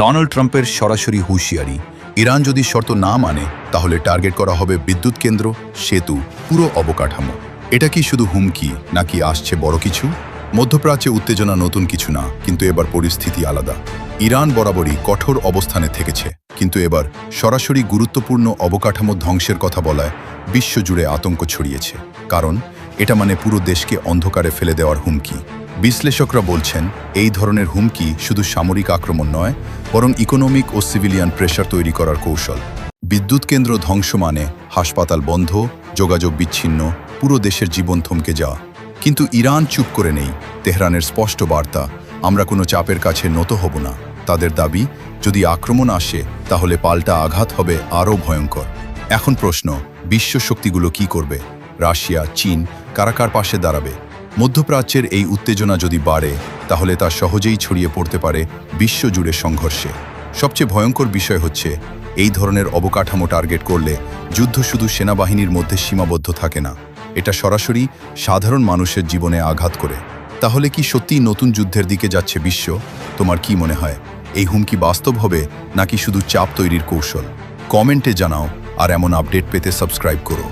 Donald ট্রাম্পের সরাসরি হুঁশিয়ারি, ইরান যদি শর্ত না মানে তাহলে টার্গেট করা হবে বিদ্যুৎ কেন্দ্র, সেতু, পুরো অবকাঠামো। এটা কি শুধু হুমকি নাকি আসছে বড় কিছু? মধ্যপ্রাচ্যে উত্তেজনা নতুন কিছু না, কিন্তু এবার পরিস্থিতি আলাদা। ইরান বরাবরই কঠোর অবস্থানে থেকেছে, কিন্তু এবার সরাসরি গুরুত্বপূর্ণ অবকাঠামো ধ্বংসের কথা বলায় বিশ্বজুড়ে আতঙ্ক ছড়িয়েছে। কারণ এটা মানে পুরো দেশকে অন্ধকারে ফেলে দেওয়ার হুমকি। বিশ্লেষকরা বলছেন এই ধরনের হুমকি শুধু সামরিক আক্রমণ নয়, বরং ইকোনমিক ও সিভিলিয়ান প্রেশার তৈরি করার কৌশল। বিদ্যুৎ কেন্দ্র ধ্বংস মানে হাসপাতাল বন্ধ, যোগাযোগ বিচ্ছিন্ন, পুরো দেশের জীবন থমকে যাওয়া। কিন্তু ইরান চুপ করে নেই। তেহরানের স্পষ্ট বার্তা, আমরা কোনো চাপের কাছে নত হব না। তাদের দাবি, যদি আক্রমণ আসে তাহলে পাল্টা আঘাত হবে আরও ভয়ঙ্কর। এখন প্রশ্ন, বিশ্ব শক্তিগুলো কি করবে? রাশিয়া, চীন, কার পাশে দাঁড়াবে? মধ্যপ্রাচ্যের এই উত্তেজনা যদি বাড়ে তাহলে তা সহজেই ছড়িয়ে পড়তে পারে বিশ্বজুড়ে সংঘর্ষে। সবচেয়ে ভয়ঙ্কর বিষয় হচ্ছে, এই ধরনের অবকাঠামো টার্গেট করলে যুদ্ধ শুধু সেনাবাহিনীর মধ্যে সীমাবদ্ধ থাকে না, এটা সরাসরি সাধারণ মানুষের জীবনে আঘাত করে। তাহলে কি সত্যিই নতুন যুদ্ধের দিকে যাচ্ছে বিশ্ব? তোমার কি মনে হয়, এই হুমকি বাস্তব হবে নাকি শুধু চাপ তৈরির কৌশল? কমেন্টে জানাও, আর এমন আপডেট পেতে সাবস্ক্রাইব করো।